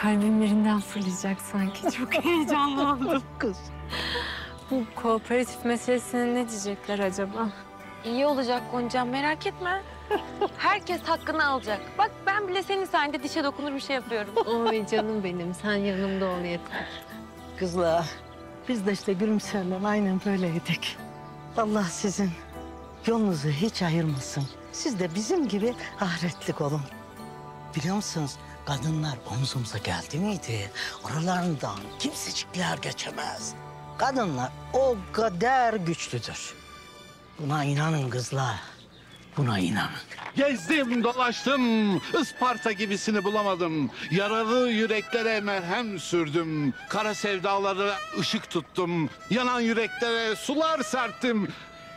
Kalbim yerinden fırlayacak sanki. Çok heyecanlı oldum. Kız. Bu kooperatif meselesine ne diyecekler acaba? İyi olacak Goncam, merak etme. Herkes hakkını alacak. Bak ben bile senin sayende dişe dokunur bir şey yapıyorum. Oy canım benim, sen yanımda ol yeter. Kızlar, biz de işte Gülümser'le aynen böyleydik. Allah sizin yolunuzu hiç ayırmasın. Siz de bizim gibi ahiretlik olun. Biliyor musunuz? Kadınlar omuzumuza geldi miydi? Oralarından kimsecikler geçemez. Kadınlar o kadar güçlüdür. Buna inanın kızlar. Buna inanın. Gezdim, dolaştım. Isparta gibisini bulamadım. Yaralı yüreklere merhem sürdüm. Kara sevdalara ışık tuttum. Yanan yüreklere sular serptim.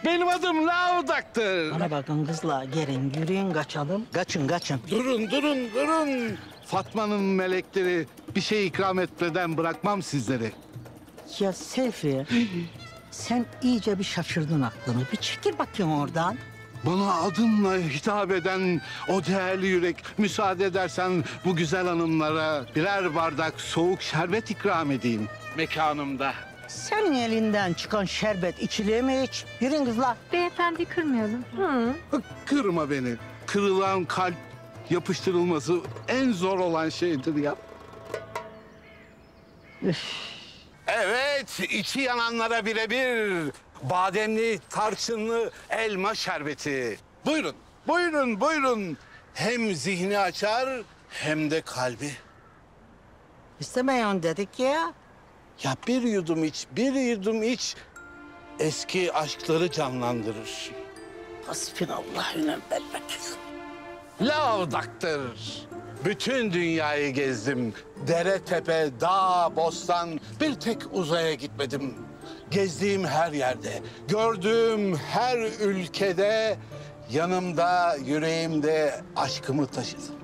Benim adım Laudak'tır. Bana bakın kızlar, gelin yürüyün kaçalım. Kaçın, kaçın. Durun. Fatma'nın melekleri bir şey ikram etmeden bırakmam sizleri. Ya Seyfi, sen iyice bir şaşırdın aklını. Bir çekil bakayım oradan. Bana adımla hitap eden o değerli yürek, müsaade edersen bu güzel hanımlara birer bardak soğuk şerbet ikram edeyim mekanımda. Senin elinden çıkan şerbet içilir mi hiç? Yürüyün kızlar. Beyefendi kırmayalım. Hı. Kırma beni. Kırılan kalp yapıştırılması en zor olan şeydir ya. Evet, içi yananlara birebir bademli, tarçınlı elma şerbeti. Buyurun. Hem zihni açar hem de kalbi. İstemeyin dedik ya. Ya bir yudum iç eski aşkları canlandırır. Hasbinallahü belbek. Laudak'tır. Bütün dünyayı gezdim. Dere, tepe, dağ, bostan, bir tek uzaya gitmedim. Gezdiğim her yerde, gördüğüm her ülkede, yanımda, yüreğimde aşkımı taşıdım.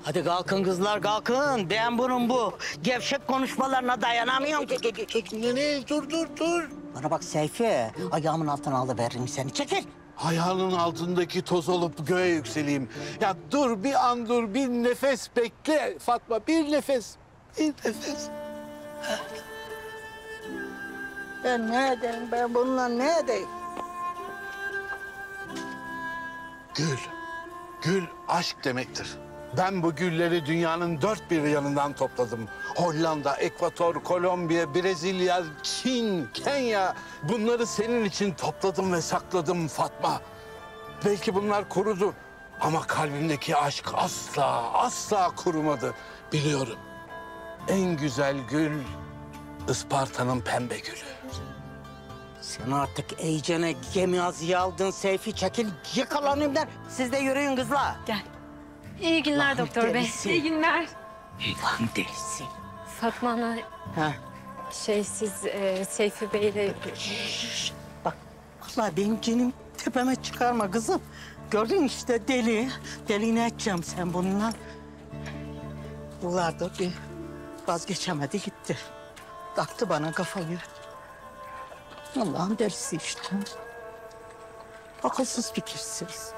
Hadi kalkın kızlar, kalkın. Ben bunun bu gevşek konuşmalarına dayanamıyorum. Nereye? Dur. Bana bak Seyfi, ayağımın altına alıveririm seni. Çekil. Ayağının altındaki toz olup göğe yükseleyim. Ya dur, bir an dur, bir nefes bekle Fatma, bir nefes. Ben ne edeyim, ben bununla ne edeyim? Gül aşk demektir. Ben bu gülleri dünyanın dört bir yanından topladım. Hollanda, Ekvator, Kolombiya, Brezilya, Çin, Kenya. Bunları senin için topladım ve sakladım Fatma. Belki bunlar kurudu ama kalbimdeki aşk asla kurumadı. Biliyorum. En güzel gül Isparta'nın pembe gülü. Sen artık iyicene gemi azıya aldın Seyfi. Çekil, yıkıl önümden. Siz de yürüyün kızlar. Gel. İyi günler Lan doktor bey. delisi. İyi günler. Lan delisi. Fatma Ana, Ha. siz Seyfi Bey'le... Bak, vallahi benim canım tepeme çıkarma kızım. Gördün işte deli. Deli ne edeceğim sen bununla? Yıllardır bir vazgeçemedi gitti. Taktı bana kafayı. Allah'ın delisi işte. Akılsız fikirsiz.